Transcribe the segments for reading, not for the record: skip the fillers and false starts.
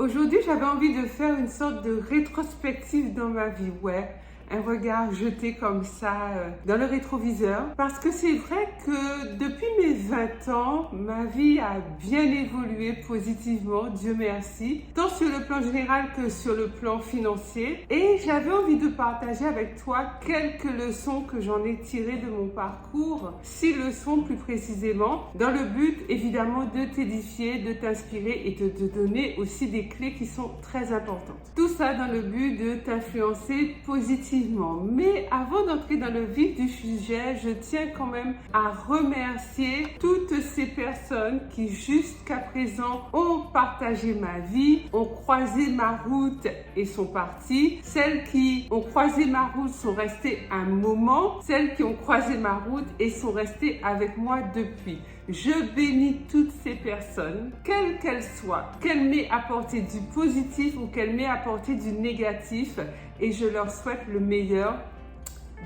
Aujourd'hui, j'avais envie de faire une sorte de rétrospective dans ma vie, un regard jeté comme ça dans le rétroviseur. Parce que c'est vrai que depuis mes 20 ans, ma vie a bien évolué positivement, Dieu merci, tant sur le plan général que sur le plan financier. Et j'avais envie de partager avec toi quelques leçons que j'en ai tirées de mon parcours, 6 leçons plus précisément, dans le but évidemment de t'édifier, de t'inspirer et de te donner aussi des clés qui sont très importantes. Tout ça dans le but de t'influencer positivement. Mais avant d'entrer dans le vif du sujet, je tiens quand même à remercier toutes ces personnes qui jusqu'à présent ont partagé ma vie, ont croisé ma route et sont parties. Celles qui ont croisé ma route sont restées un moment. Celles qui ont croisé ma route et sont restées avec moi depuis. Je bénis toutes ces personnes, quelles qu'elles soient, qu'elles m'aient apporté du positif ou qu'elles m'aient apporté du négatif, et je leur souhaite le meilleur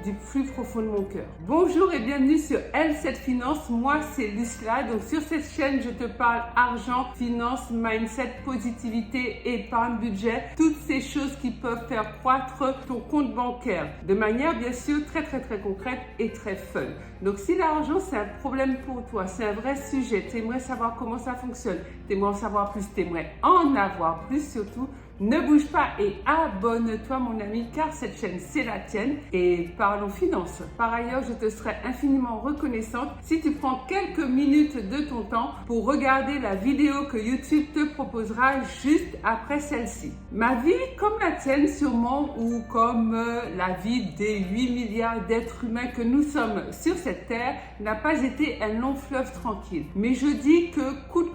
du plus profond de mon cœur. Bonjour et bienvenue sur L7 Finance, moi c'est Lucla. Donc sur cette chaîne je te parle argent, finance, mindset, positivité, épargne, budget, toutes ces choses qui peuvent faire croître ton compte bancaire de manière bien sûr très concrète et très fun. Donc si l'argent c'est un problème pour toi, c'est un vrai sujet, tu aimerais savoir comment ça fonctionne, tu aimerais en savoir plus, tu aimerais en avoir plus surtout, ne bouge pas et abonne-toi mon ami car cette chaîne c'est la tienne et parlons finances. Par ailleurs, je te serai infiniment reconnaissante si tu prends quelques minutes de ton temps pour regarder la vidéo que YouTube te proposera juste après celle-ci. Ma vie, comme la tienne sûrement ou comme la vie des 8 milliards d'êtres humains que nous sommes sur cette terre, n'a pas été un long fleuve tranquille. Mais je dis que coûte,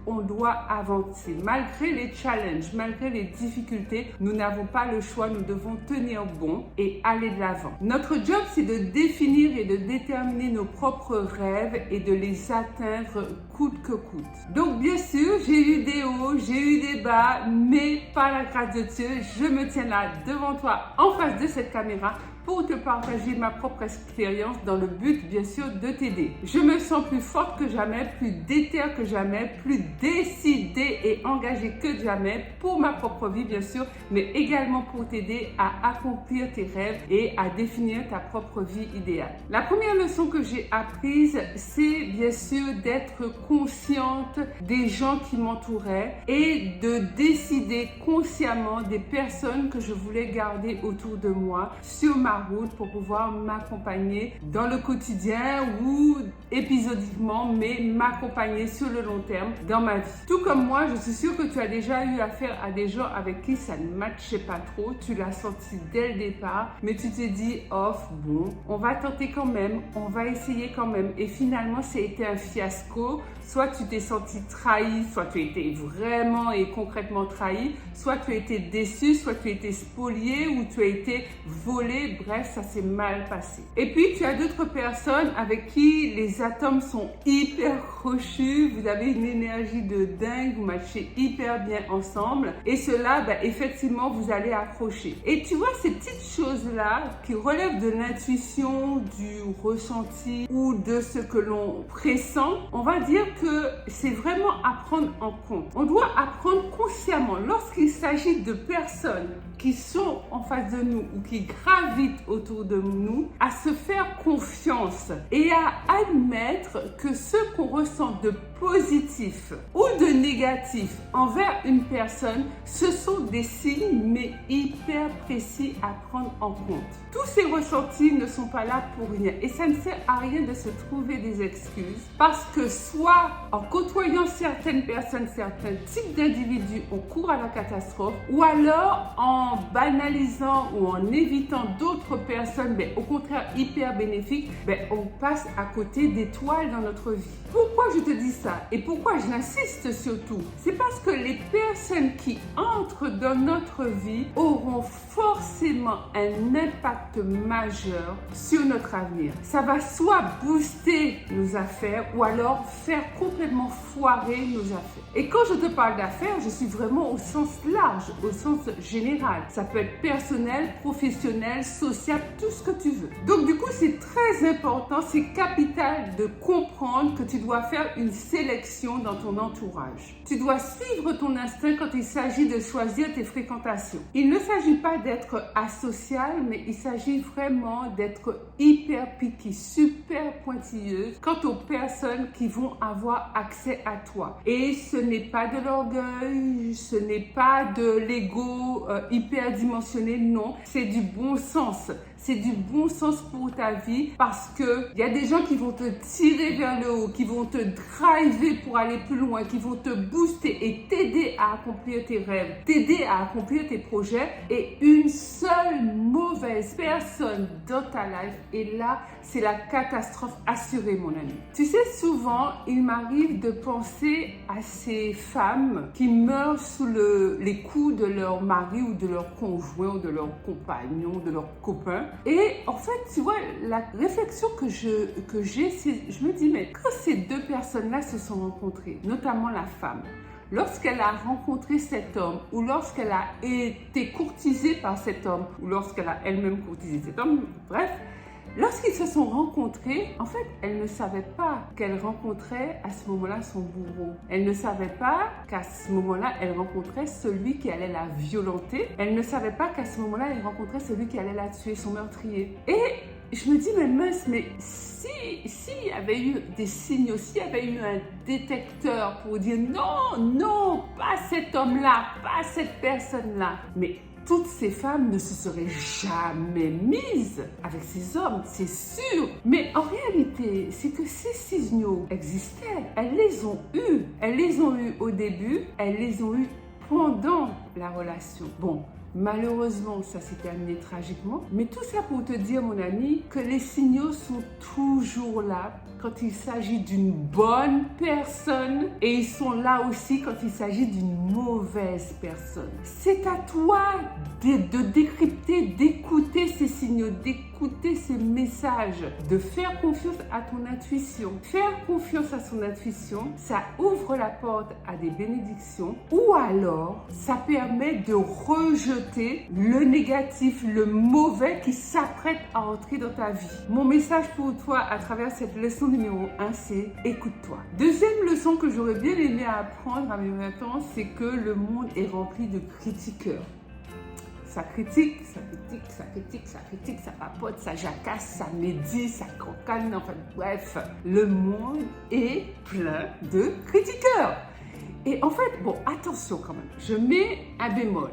on doit avancer. Malgré les challenges, malgré les difficultés, nous n'avons pas le choix, nous devons tenir bon et aller de l'avant. Notre job, c'est de définir et de déterminer nos propres rêves et de les atteindre coûte que coûte. Donc bien sûr, j'ai eu des hauts, j'ai eu des bas, mais par la grâce de Dieu, je me tiens là devant toi en face de cette caméra pour te partager ma propre expérience dans le but, bien sûr, de t'aider. Je me sens plus forte que jamais, plus déterre que jamais, plus décidée et engagée que jamais pour ma propre vie, bien sûr, mais également pour t'aider à accomplir tes rêves et à définir ta propre vie idéale. La première leçon que j'ai apprise, c'est bien sûr d'être consciente des gens qui m'entouraient et de décider consciemment des personnes que je voulais garder autour de moi sur ma route pour pouvoir m'accompagner dans le quotidien ou épisodiquement, mais m'accompagner sur le long terme dans ma vie. Tout comme moi, je suis sûre que tu as déjà eu affaire à des gens avec qui ça ne matchait pas trop, tu l'as senti dès le départ, mais tu t'es dit bon, on va tenter quand même, on va essayer quand même, et finalement ça a été un fiasco. Soit tu t'es senti trahi, soit tu as été vraiment et concrètement trahi, soit tu as été déçu, soit tu as été spolié ou tu as été volé. Bref, ça s'est mal passé. Et puis, tu as d'autres personnes avec qui les atomes sont hyper crochus. Vous avez une énergie de dingue, vous matchez hyper bien ensemble. Et cela, effectivement, vous allez accrocher. Et tu vois, ces petites choses-là qui relèvent de l'intuition, du ressenti ou de ce que l'on pressent, on va dire que c'est vraiment à prendre en compte. On doit apprendre consciemment lorsqu'il s'agit de personnes qui sont en face de nous ou qui gravitent autour de nous, à se faire confiance et à admettre que ce qu'on ressent de positif ou de négatif envers une personne, ce sont des signes mais hyper précis à prendre en compte. Tous ces ressentis ne sont pas là pour rien et ça ne sert à rien de se trouver des excuses parce que soit en côtoyant certaines personnes, certains types d'individus, on court à la catastrophe ou alors en banalisant ou en évitant d'autres personnes, au contraire hyper bénéfiques, on passe à côté d'étoiles dans notre vie. Pourquoi je te dis ça et pourquoi j'insiste surtout? C'est parce que les personnes qui entrent dans notre vie auront forcément un impact majeur sur notre avenir. Ça va soit booster nos affaires ou alors faire complètement foirer nos affaires. Et quand je te parle d'affaires, je suis vraiment au sens large, au sens général. Ça peut être personnel, professionnel, social, tout ce que tu veux. Donc du coup, c'est très important, c'est capital de comprendre que tu dois faire une sélection dans ton entourage. Tu dois suivre ton instinct quand il s'agit de choisir tes fréquentations. Il ne s'agit pas d'être asocial, mais il s'agit vraiment d'être hyper picky, super pointilleuse quant aux personnes qui vont avoir accès à toi. Et ce n'est pas de l'orgueil, ce n'est pas de l'ego hyperdimensionné, non, c'est du bon sens. C'est du bon sens pour ta vie parce que il y a des gens qui vont te tirer vers le haut, qui vont te driver pour aller plus loin, qui vont te booster et t'aider à accomplir tes rêves, t'aider à accomplir tes projets. Et une seule mauvaise personne dans ta life, et là, c'est la catastrophe assurée, mon ami. Tu sais, souvent, il m'arrive de penser à ces femmes qui meurent sous les coups de leur mari ou de leur conjoint ou de leur compagnon, de leur copain. Et en fait, tu vois, la réflexion que j'ai, c'est, je me dis, mais quand ces deux personnes-là se sont rencontrées, notamment la femme, lorsqu'elle a rencontré cet homme ou lorsqu'elle a été courtisée par cet homme ou lorsqu'elle a elle-même courtisé cet homme, bref, lorsqu'ils se sont rencontrés, en fait, elle ne savait pas qu'elle rencontrait à ce moment-là son bourreau. Elle ne savait pas qu'à ce moment-là, elle rencontrait celui qui allait la violenter. Elle ne savait pas qu'à ce moment-là, elle rencontrait celui qui allait la tuer, son meurtrier. Et je me dis, mais mince, mais s'il y avait eu des signaux, s'il y avait eu un détecteur pour dire non, non, pas cet homme-là, pas cette personne-là, mais toutes ces femmes ne se seraient jamais mises avec ces hommes, c'est sûr. Mais en réalité, c'est que ces signaux existaient. Elles les ont eus. Elles les ont eus au début, elles les ont eus pendant la relation. Bon, malheureusement, ça s'est terminé tragiquement. Mais tout ça pour te dire, mon ami, que les signaux sont toujours là quand il s'agit d'une bonne personne et ils sont là aussi quand il s'agit d'une mauvaise personne. C'est à toi de décrypter, d'écouter ces signaux, d'écouter ces messages, de faire confiance à ton intuition. Faire confiance à son intuition, ça ouvre la porte à des bénédictions ou alors ça permet de rejeter le négatif, le mauvais qui s'apprête à entrer dans ta vie. Mon message pour toi à travers cette leçon numéro 1, c'est écoute-toi. Deuxième leçon que j'aurais bien aimé apprendre à mes 20 ans, c'est que le monde est rempli de critiqueurs. Ça critique, ça critique, ça critique, ça critique, ça papote, ça jacasse, ça médit, ça crocane, enfin bref. Le monde est plein de critiqueurs. Et en fait, bon, attention quand même, je mets un bémol.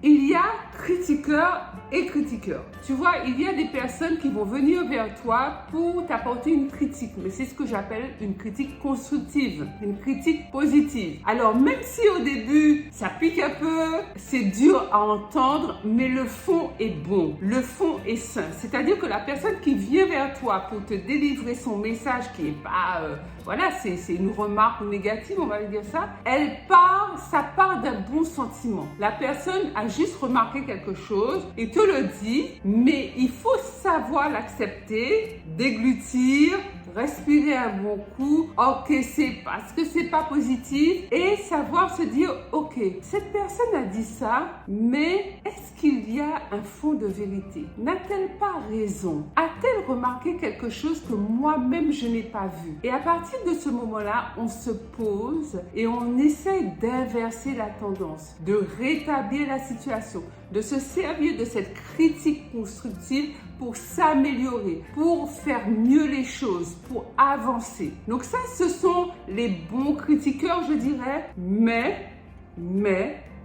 Il y a critiqueurs et critiqueurs. Tu vois, il y a des personnes qui vont venir vers toi pour t'apporter une critique. Mais c'est ce que j'appelle une critique constructive, une critique positive. Alors, même si au début, ça pique un peu, c'est dur à entendre, mais le fond est bon. Le fond est sain. C'est-à-dire que la personne qui vient vers toi pour te délivrer son message qui n'est pas... voilà, c'est une remarque négative, on va dire ça. Ça part d'un bon sentiment. La personne a juste remarqué quelque chose et te le dit, mais il faut savoir l'accepter, déglutir, respirer un bon coup, encaisser parce que c'est pas positif et savoir se dire, ok, cette personne a dit ça, mais est-ce qu'il y a un fond de vérité? N'a-t-elle pas raison? A-t-elle remarqué quelque chose que moi-même je n'ai pas vu? Et à partir de ce moment-là, on se pose et on essaye d'inverser la tendance, de rétablir la situation, de se servir de cette critique constructive pour s'améliorer, pour faire mieux les choses, pour avancer. Donc ça, ce sont les bons critiqueurs, je dirais, mais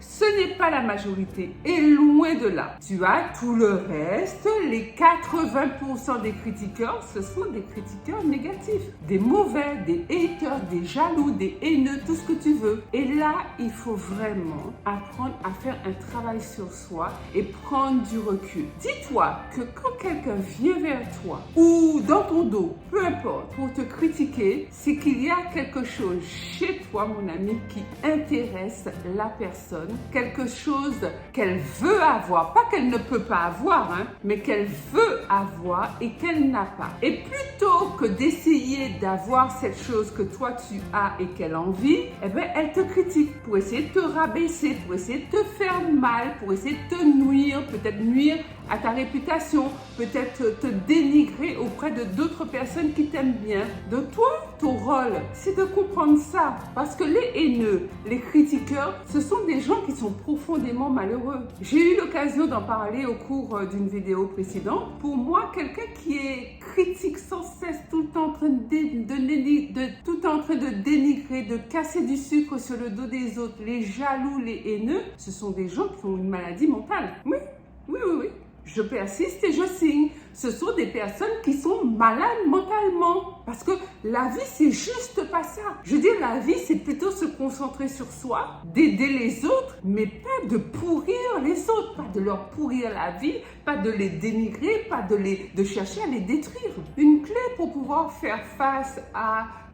ce n'est pas la majorité et loin de là. Tu as tout le reste, les 80% des critiqueurs, ce sont des critiqueurs négatifs, des mauvais, des haters, des jaloux, des haineux, tout ce que tu veux. Et là, il faut vraiment apprendre à faire un travail sur soi et prendre du recul. Dis-toi que quand quelqu'un vient vers toi ou dans ton dos, peu importe, pour te critiquer, c'est qu'il y a quelque chose chez toi, mon ami, qui intéresse la personne personne quelque chose qu'elle veut avoir, pas qu'elle ne peut pas avoir, mais qu'elle veut avoir et qu'elle n'a pas. Et plutôt que d'essayer d'avoir cette chose que toi tu as et qu'elle envie, eh bien, elle te critique pour essayer de te rabaisser, pour essayer de te faire mal, pour essayer de te nuire, peut-être nuire à ta réputation, peut-être te dénigrer auprès de d'autres personnes qui t'aiment bien. Donc toi, ton rôle, c'est de comprendre ça. Parce que les haineux, les critiqueurs, ce sont des gens qui sont profondément malheureux. J'ai eu l'occasion d'en parler au cours d'une vidéo précédente. Pour moi, quelqu'un qui est critique sans cesse, tout le temps en train de dénigrer, de casser du sucre sur le dos des autres, les jaloux, les haineux, ce sont des gens qui ont une maladie mentale. Oui. Je persiste et je signe. Ce sont des personnes qui sont malades mentalement. Parce que la vie, c'est juste pas ça. Je veux dire, la vie, c'est plutôt se concentrer sur soi, d'aider les autres, mais pas de pourrir les autres, pas de leur pourrir la vie, pas de les dénigrer, pas de chercher à les détruire. Une clé pour pouvoir faire face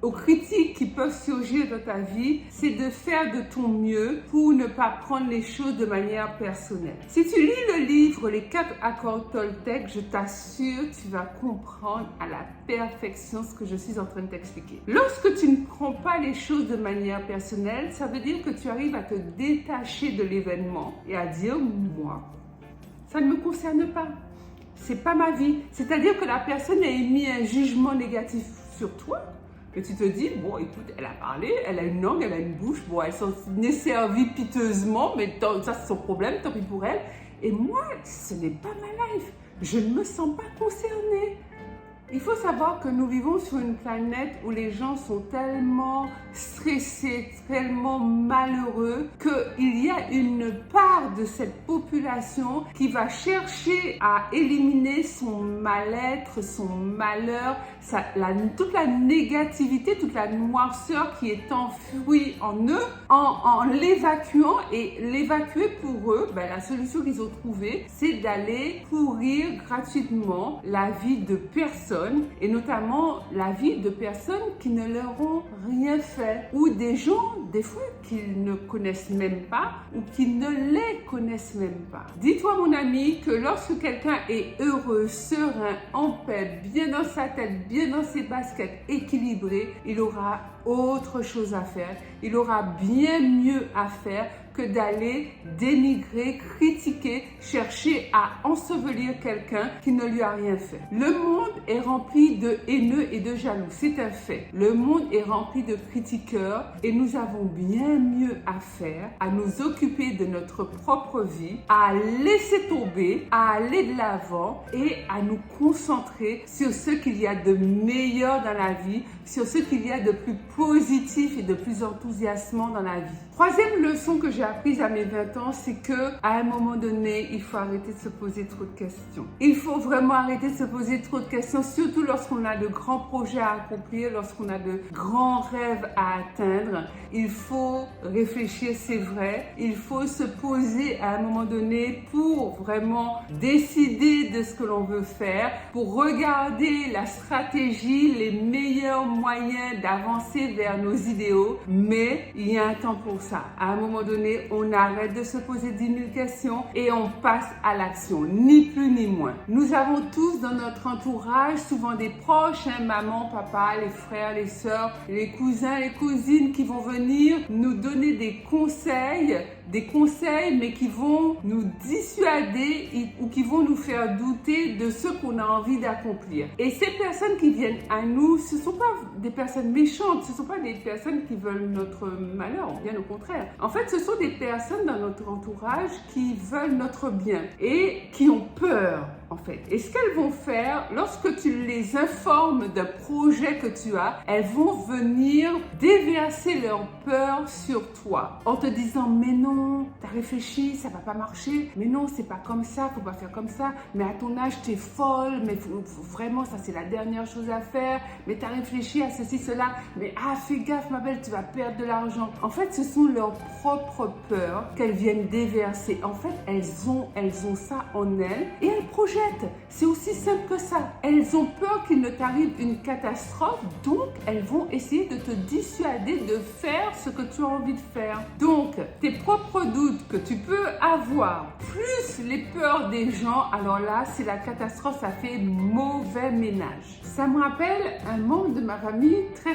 aux critiques qui peuvent surgir dans ta vie, c'est de faire de ton mieux pour ne pas prendre les choses de manière personnelle. Si tu lis le livre Les 4 accords Toltec, je t'assure, tu vas comprendre à la perfection ce que je suis en train de t'expliquer. Lorsque tu ne prends pas les choses de manière personnelle, ça veut dire que tu arrives à te détacher de l'événement et à dire, moi, ça ne me concerne pas. C'est pas ma vie. C'est-à-dire que la personne a émis un jugement négatif sur toi. Et tu te dis, bon, écoute, elle a parlé, elle a une langue, elle a une bouche, bon, elle s'en est servie piteusement, mais ça, c'est son problème, tant pis pour elle. Et moi, ce n'est pas ma life. Je ne me sens pas concernée. Il faut savoir que nous vivons sur une planète où les gens sont tellement stressés, tellement malheureux, qu'il y a une part de cette population qui va chercher à éliminer son mal-être, son malheur, toute la négativité, toute la noirceur qui est enfouie en eux, en l'évacuant. Et l'évacuer pour eux, la solution qu'ils ont trouvée, c'est d'aller pourrir gratuitement la vie de personnes, et notamment la vie de personnes qui ne leur ont rien fait, ou des gens, des fois, qu'ils ne connaissent même pas ou qui ne les connaissent même pas. Dis-toi, mon ami, que lorsque quelqu'un est heureux, serein, en paix, bien dans sa tête, bien dans ses baskets, équilibré, il aura autre chose à faire, il aura bien mieux à faire que d'aller dénigrer, critiquer, chercher à ensevelir quelqu'un qui ne lui a rien fait. Le monde est rempli de haineux et de jaloux, c'est un fait. Le monde est rempli de critiqueurs et nous avons bien mieux à faire, à nous occuper de notre propre vie, à laisser tomber, à aller de l'avant et à nous concentrer sur ce qu'il y a de meilleur dans la vie, sur ce qu'il y a de plus positif et de plus enthousiasmant dans la vie. Troisième leçon que j'ai apprise à mes 20 ans, c'est que à un moment donné, il faut arrêter de se poser trop de questions. Il faut vraiment arrêter de se poser trop de questions, surtout lorsqu'on a de grands projets à accomplir, lorsqu'on a de grands rêves à atteindre. Il faut réfléchir, c'est vrai. Il faut se poser à un moment donné pour vraiment décider de ce que l'on veut faire, pour regarder la stratégie, les meilleurs moyens d'avancer vers nos idéaux. Mais il y a un temps pour ça. À un moment donné, on arrête de se poser 10 000 questions et on passe à l'action, ni plus ni moins. Nous avons tous dans notre entourage souvent des proches, maman, papa, les frères, les sœurs, les cousins, les cousines qui vont venir nous donner des conseils, mais qui vont nous dissuader ou qui vont nous faire douter de ce qu'on a envie d'accomplir. Et ces personnes qui viennent à nous, ce ne sont pas des personnes méchantes, ce ne sont pas des personnes qui veulent notre malheur, bien au contraire. En fait, ce sont des personnes dans notre entourage qui veulent notre bien et qui ont peur, en fait. Et ce qu'elles vont faire, lorsque tu les informes d'un projet que tu as, elles vont venir déverser leur peur sur toi en te disant, mais non, t'as réfléchi, ça va pas marcher, mais non, c'est pas comme ça, faut pas faire comme ça, mais à ton âge, t'es folle, mais vraiment, ça c'est la dernière chose à faire, mais t'as réfléchi à ceci, cela, mais fais gaffe ma belle, tu vas perdre de l'argent. En fait, ce sont leurs propres peurs qu'elles viennent déverser. En fait, elles ont ça en elles et elles projettent. t'inquiète, c'est aussi simple que ça. Elles ont peur qu'il ne t'arrive une catastrophe, donc elles vont essayer de te dissuader de faire ce que tu as envie de faire. Donc, tes propres doutes que tu peux avoir, plus les peurs des gens, alors là, c'est la catastrophe, ça fait mauvais ménage. Ça me rappelle un membre de ma famille très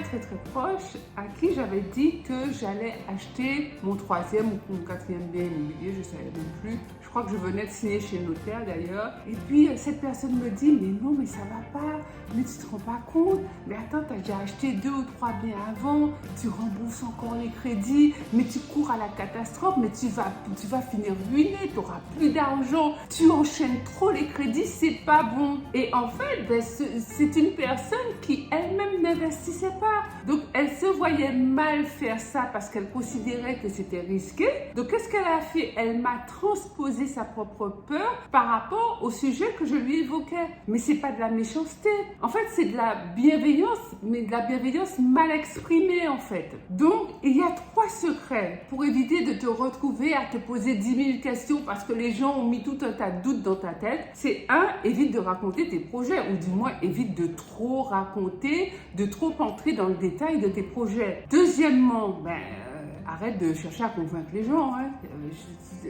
proche à qui j'avais dit que j'allais acheter mon 3e ou mon 4e bien immobilier, je ne savais même plus. Je crois que je venais de signer chez le notaire d'ailleurs. Et puis cette personne me dit, mais non, mais ça va pas, mais tu te rends pas compte, mais attends, tu as déjà acheté 2 ou 3 biens avant, tu rembourses encore les crédits, mais tu cours à la catastrophe, mais tu vas finir ruiné, tu n'auras plus d'argent, tu enchaînes trop les crédits, c'est pas bon. Et en fait, c'est une personne qui elle-même n'investissait pas. Donc elle se voyait mal faire ça parce qu'elle considérait que c'était risqué. Donc qu'est-ce qu'elle a fait? Elle m'a transposé sa propre peur par rapport au sujet que je lui évoquais. Mais c'est pas de la méchanceté. En fait, c'est de la bienveillance, mais de la bienveillance mal exprimée en fait. Donc, il y a 3 secrets pour éviter de te retrouver à te poser 10 000 questions parce que les gens ont mis tout un tas de doutes dans ta tête. C'est 1, évite de raconter tes projets ou du moins évite de trop raconter, de trop entrer dans le détail de tes projets. Deuxièmement, arrête de chercher à convaincre les gens.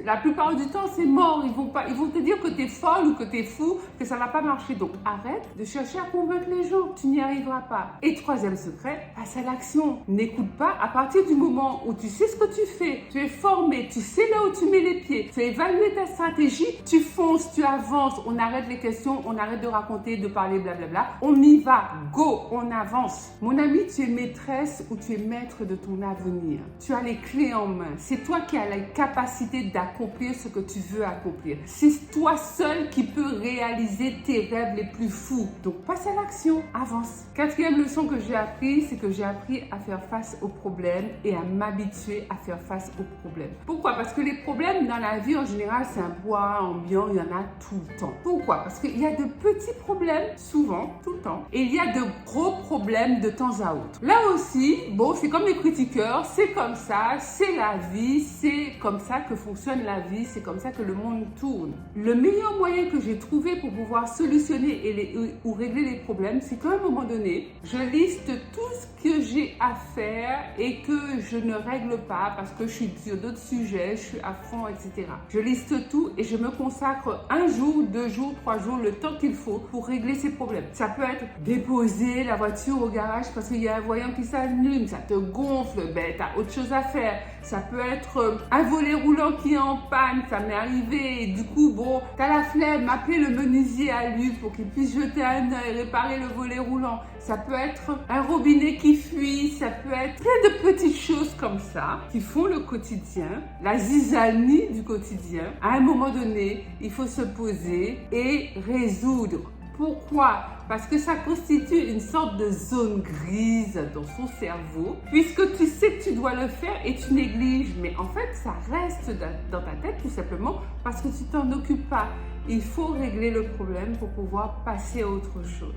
La plupart du temps, c'est mort. Ils vont te dire que tu es folle ou que tu es fou, que ça ne va pas marcher. Donc, arrête de chercher à convaincre les gens. Tu n'y arriveras pas. Et 3e secret, passe à l'action. N'écoute pas. À partir du moment où tu sais ce que tu fais, tu es formé, tu sais là où tu mets les pieds, tu as évalué ta stratégie, tu fonces, tu avances. On arrête les questions, on arrête de raconter, de parler, blablabla. On y va. Go, on avance. Mon ami, tu es maîtresse ou tu es maître de ton avenir. Tu as les clés en main. C'est toi qui as la capacité d'accomplir ce que tu veux accomplir. C'est toi seul qui peux réaliser tes rêves les plus fous. Donc, passe à l'action, avance. 4e leçon que j'ai appris, c'est que j'ai appris à faire face aux problèmes et à m'habituer à faire face aux problèmes. Pourquoi? Parce que les problèmes dans la vie, en général, c'est un bois ambiant, il y en a tout le temps. Pourquoi? Parce qu'il y a de petits problèmes, souvent, tout le temps, et il y a de gros problèmes de temps à autre. Là aussi, bon, c'est comme les critiqueurs, c'est comme ça, c'est la vie, c'est comme ça que fonctionne la vie, c'est comme ça que le monde tourne. Le meilleur moyen que j'ai trouvé pour pouvoir solutionner ou régler les problèmes, c'est qu'à un moment donné, je liste tout ce que j'ai à faire et que je ne règle pas parce que je suis sur d'autres sujets, je suis à fond, etc. Je liste tout et je me consacre 1 jour, 2 jours, 3 jours, le temps qu'il faut pour régler ces problèmes. Ça peut être déposer la voiture au garage parce qu'il y a un voyant qui s'allume, ça te gonfle, tu as autre chose à faire. Ça peut être un volet roulant qui est en panne, ça m'est arrivé. Et du coup, bon, t'as la flemme, appeler le menuisier à lui pour qu'il puisse jeter un œil, réparer le volet roulant. Ça peut être un robinet qui fuit, ça peut être plein de petites choses comme ça qui font le quotidien, la zizanie du quotidien. À un moment donné, il faut se poser et résoudre. Pourquoi? Parce que ça constitue une sorte de zone grise dans son cerveau, puisque tu sais que tu dois le faire et tu négliges. Mais en fait, ça reste dans ta tête tout simplement parce que tu t'en occupes pas. Il faut régler le problème pour pouvoir passer à autre chose.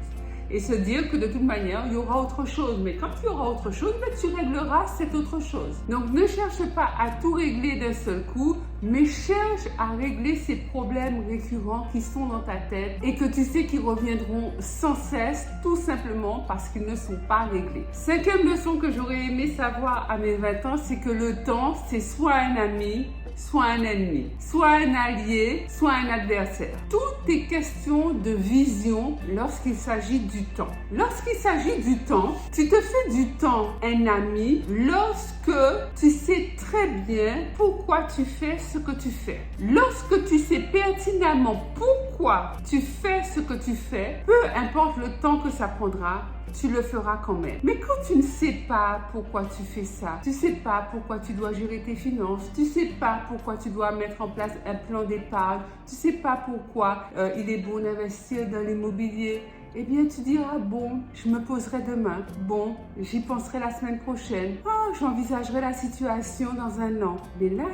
Et se dire que de toute manière, il y aura autre chose. Mais quand il y aura autre chose, tu régleras cette autre chose. Donc, ne cherche pas à tout régler d'un seul coup, mais cherche à régler ces problèmes récurrents qui sont dans ta tête et que tu sais qu'ils reviendront sans cesse, tout simplement parce qu'ils ne sont pas réglés. 5e leçon que j'aurais aimé savoir à mes 20 ans, c'est que le temps, c'est soit un ami, soit un ennemi, soit un allié, soit un adversaire. Tout est question de vision lorsqu'il s'agit du temps. Lorsqu'il s'agit du temps, tu te fais du temps un ami lorsque tu sais très bien pourquoi tu fais ce que tu fais. Lorsque tu sais pertinemment pourquoi tu fais ce que tu fais, peu importe le temps que ça prendra, tu le feras quand même. Mais quand tu ne sais pas pourquoi tu fais ça, tu ne sais pas pourquoi tu dois gérer tes finances, tu ne sais pas pourquoi tu dois mettre en place un plan d'épargne, tu ne sais pas pourquoi il est bon d'investir dans l'immobilier, eh bien tu diras bon, je me poserai demain, bon, j'y penserai la semaine prochaine, oh, j'envisagerai la situation dans 1 an. Mais là,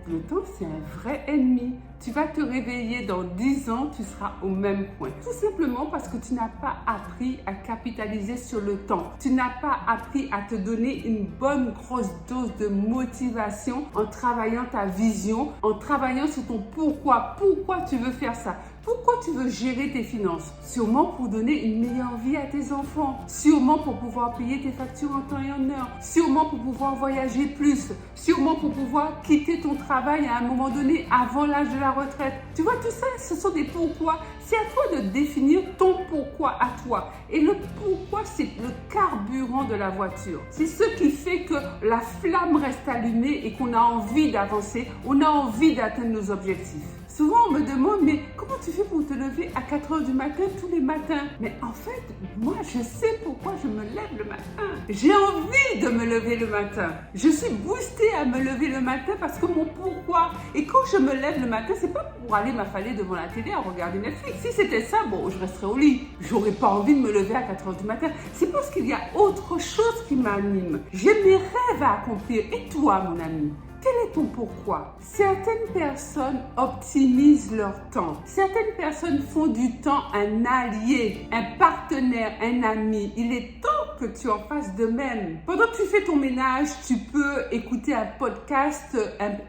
le temps, c'est un vrai ennemi. tu vas te réveiller dans 10 ans, tu seras au même point. Tout simplement parce que tu n'as pas appris à capitaliser sur le temps. Tu n'as pas appris à te donner une bonne grosse dose de motivation en travaillant ta vision, en travaillant sur ton pourquoi. Pourquoi tu veux faire ça? Pourquoi tu veux gérer tes finances? Sûrement pour donner une meilleure vie à tes enfants. Sûrement pour pouvoir payer tes factures en temps et en heure. Sûrement pour pouvoir voyager plus. Sûrement pour pouvoir quitter ton travail à un moment donné avant l'âge de la retraite. Tu vois, tout ça, ce sont des pourquoi. C'est à toi de définir ton pourquoi à toi. Et le pourquoi, c'est le carburant de la voiture. C'est ce qui fait que la flamme reste allumée et qu'on a envie d'avancer, on a envie d'atteindre nos objectifs. Souvent, on me demande, mais comment tu fais pour te lever à 4 heures du matin tous les matins? Mais en fait, moi, je sais pourquoi je me lève le matin. J'ai envie de me lever le matin. Je suis boostée à me lever le matin parce que mon pourquoi. Et quand je me lève le matin, c'est pas pour aller m'affaler devant la télé à regarder Netflix. Si c'était ça, bon, je resterais au lit. J'aurais pas envie de me lever à 4 heures du matin. C'est parce qu'il y a autre chose qui m'anime. J'ai mes rêves à accomplir. Et toi, mon ami? Quel est ton pourquoi? Certaines personnes optimisent leur temps. Certaines personnes font du temps un allié, un partenaire, un ami. Il est temps que tu en fasses de même. Pendant que tu fais ton ménage, tu peux écouter un podcast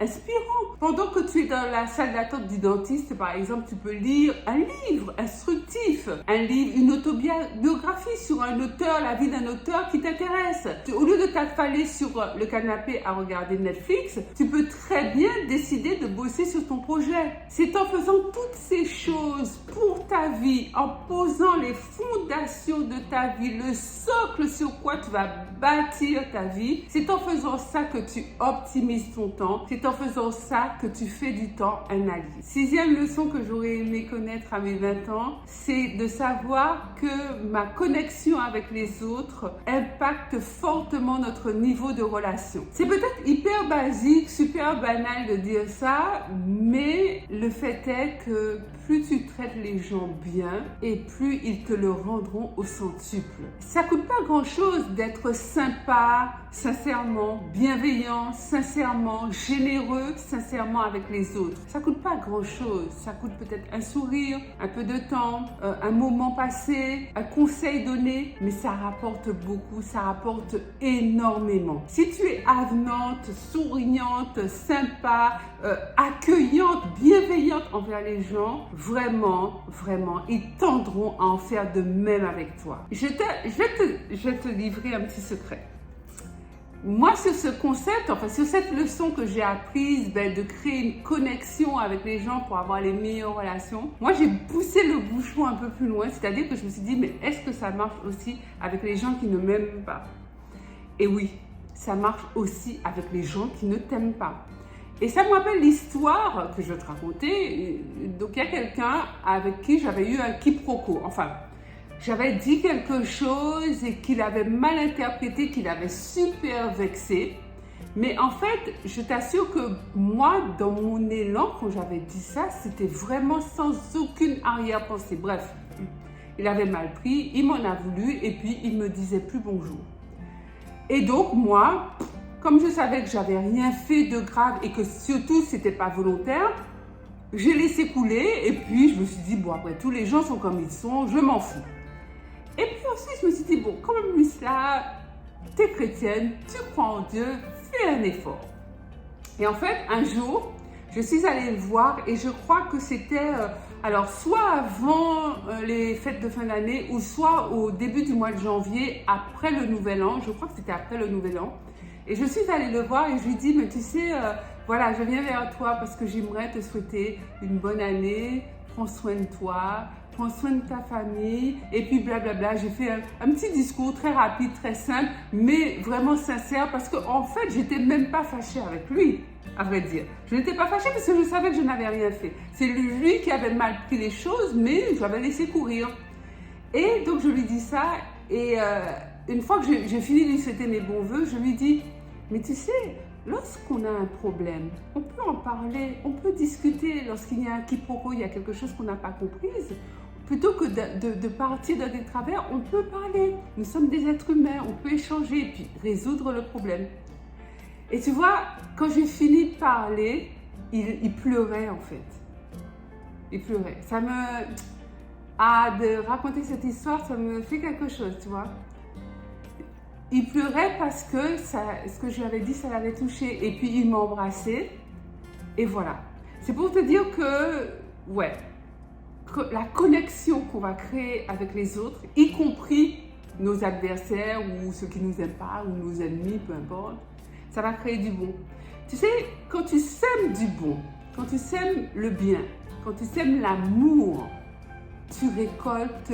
inspirant. Pendant que tu es dans la salle d'attente du dentiste, par exemple, tu peux lire un livre instructif, un livre, une autobiographie sur un auteur, la vie d'un auteur qui t'intéresse. Au lieu de t'affaler sur le canapé à regarder Netflix, tu peux très bien décider de bosser sur ton projet. C'est en faisant toutes ces choses pour ta vie, en posant les fondations de ta vie, le socle sur quoi tu vas bâtir ta vie, c'est en faisant ça que tu optimises ton temps, c'est en faisant ça que tu fais du temps un allié. 6e leçon que j'aurais aimé connaître à mes 20 ans, c'est de savoir que ma connexion avec les autres impacte fortement notre niveau de relation. C'est peut-être hyper basique, super banal de dire ça, mais le fait est que plus tu traites les gens bien et plus ils te le rendront au centuple. Ça coûte pas grand chose d'être sympa, sincèrement, bienveillant, sincèrement, généreux, sincèrement avec les autres. Ça coûte pas grand chose. Ça coûte peut-être un sourire, un peu de temps, un moment passé, un conseil donné, mais ça rapporte beaucoup, ça rapporte énormément. Si tu es avenante, souriante, sympa, accueillante, bienveillante envers les gens, vraiment, ils tendront à en faire de même avec toi. Je vais te livrer un petit secret. Moi, sur ce concept, enfin sur cette leçon que j'ai apprise de créer une connexion avec les gens pour avoir les meilleures relations, moi j'ai poussé le bouchon un peu plus loin, c'est-à-dire que je me suis dit, mais est-ce que ça marche aussi avec les gens qui ne m'aiment pas? Et oui, ça marche aussi avec les gens qui ne t'aiment pas. Et ça me rappelle l'histoire que je vais te raconter. Donc il y a quelqu'un avec qui j'avais eu un quiproquo, enfin... J'avais dit quelque chose et qu'il avait mal interprété, qu'il avait super vexé. Mais en fait, je t'assure que moi, dans mon élan, quand j'avais dit ça, c'était vraiment sans aucune arrière-pensée. Bref, il avait mal pris, il m'en a voulu et puis il me disait plus bonjour. Et donc moi, comme je savais que j'avais rien fait de grave et que surtout c'était pas volontaire, j'ai laissé couler et puis je me suis dit, bon après tous les gens sont comme ils sont, je m'en fous. Et puis ensuite, je me suis dit, bon, quand même, Lucia, t'es chrétienne, tu crois en Dieu, fais un effort. Et en fait, un jour, je suis allée le voir et je crois que c'était, alors, soit avant les fêtes de fin d'année ou soit au début du mois de janvier, après le Nouvel An. Je crois que c'était après le Nouvel An. Et je suis allée le voir et je lui dis, mais tu sais, voilà, je viens vers toi parce que j'aimerais te souhaiter une bonne année, prends soin de toi, prends soin de ta famille, et puis blablabla. J'ai fait un petit discours très rapide, très simple, mais vraiment sincère, parce qu'en fait, j'étais même pas fâchée avec lui, à vrai dire. Je n'étais pas fâchée parce que je savais que je n'avais rien fait. C'est lui qui avait mal pris les choses, mais je l'avais laissé courir. Et donc, je lui dis ça, et une fois que j'ai fini de lui souhaiter mes bons voeux, je lui dis, mais tu sais, lorsqu'on a un problème, on peut en parler, on peut discuter. Lorsqu'il y a un quiproquo, il y a quelque chose qu'on n'a pas comprise, plutôt que de partir dans des travers, on peut parler. Nous sommes des êtres humains, on peut échanger et puis résoudre le problème. Et tu vois, quand j'ai fini de parler, il pleurait en fait. Il pleurait. Ça me... Ah, de raconter cette histoire, ça me fait quelque chose, tu vois. Il pleurait parce que ce que je lui avais dit, ça l'avait touché. Et puis, il m'a embrassée. Et voilà. C'est pour te dire que, ouais, que la connexion qu'on va créer avec les autres, y compris nos adversaires ou ceux qui nous aiment pas, ou nos ennemis, peu importe, ça va créer du bon. Tu sais, quand tu sèmes du bon, quand tu sèmes le bien, quand tu sèmes l'amour, tu récoltes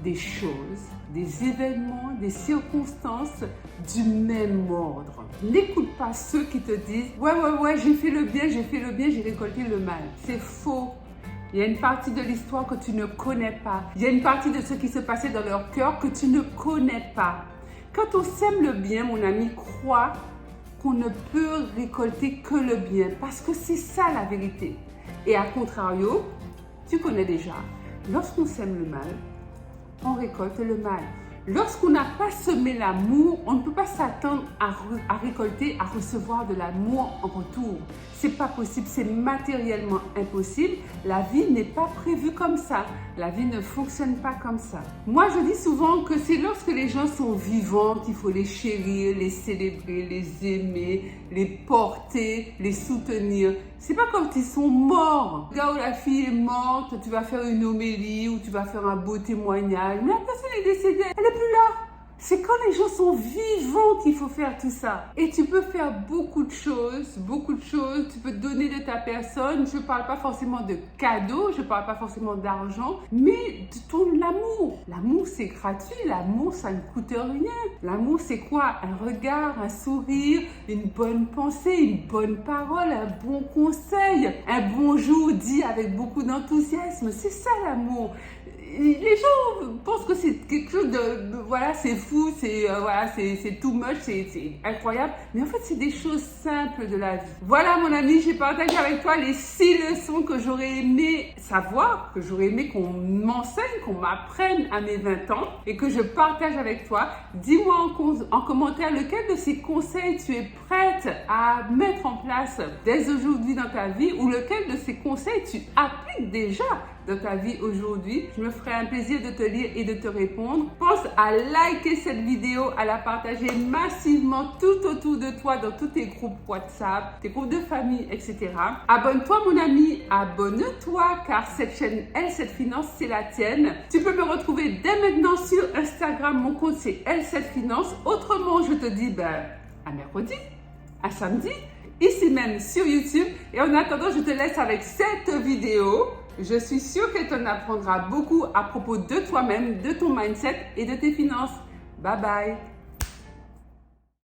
des choses, des événements, des circonstances du même ordre. N'écoute pas ceux qui te disent « Ouais, j'ai fait le bien, j'ai récolté le mal ». C'est faux. Il y a une partie de l'histoire que tu ne connais pas. Il y a une partie de ce qui se passait dans leur cœur que tu ne connais pas. Quand on sème le bien, mon ami, crois qu'on ne peut récolter que le bien parce que c'est ça la vérité. Et à contrario, tu connais déjà, lorsqu'on sème le mal, on récolte le mal. Lorsqu'on n'a pas semé l'amour, on ne peut pas s'attendre à récolter, à recevoir de l'amour en retour. C'est pas possible, c'est matériellement impossible. La vie n'est pas prévue comme ça. La vie ne fonctionne pas comme ça. Moi, je dis souvent que c'est lorsque les gens sont vivants qu'il faut les chérir, les célébrer, les aimer, les porter, les soutenir. C'est pas comme ils sont morts. Le gars ou la fille est morte, tu vas faire une homélie ou tu vas faire un beau témoignage. Mais la personne est décédée, elle n'est plus là. C'est quand les gens sont vivants qu'il faut faire tout ça. Et tu peux faire beaucoup de choses. Tu peux donner de ta personne. Je ne parle pas forcément de cadeaux, je ne parle pas forcément d'argent, mais de ton amour. L'amour, c'est gratuit. L'amour, ça ne coûte rien. L'amour, c'est quoi? Un regard, un sourire, une bonne pensée, une bonne parole, un bon conseil, un bonjour dit avec beaucoup d'enthousiasme. C'est ça l'amour. Les gens pensent que c'est quelque chose voilà, c'est fou, c'est too much, c'est incroyable. Mais en fait, c'est des choses simples de la vie. Voilà, mon ami, j'ai partagé avec toi les 6 leçons que j'aurais aimé savoir, que j'aurais aimé qu'on m'enseigne, qu'on m'apprenne à mes 20 ans et que je partage avec toi. Dis-moi en commentaire lequel de ces conseils tu es prête à mettre en place dès aujourd'hui dans ta vie ou lequel de ces conseils tu appliques déjà dans ta vie aujourd'hui. Je me ferai un plaisir de te lire et de te répondre. Pense à liker cette vidéo, à la partager massivement tout autour de toi dans tous tes groupes WhatsApp, tes groupes de famille, etc. Abonne-toi mon ami, abonne-toi car cette chaîne L7 Finance, c'est la tienne. Tu peux me retrouver dès maintenant sur Instagram, mon compte c'est L7 Finance. Autrement, je te dis à mercredi, à samedi, ici même sur YouTube. Et en attendant, je te laisse avec cette vidéo. Je suis sûre qu'elle t'en apprendra beaucoup à propos de toi-même, de ton mindset et de tes finances. Bye bye!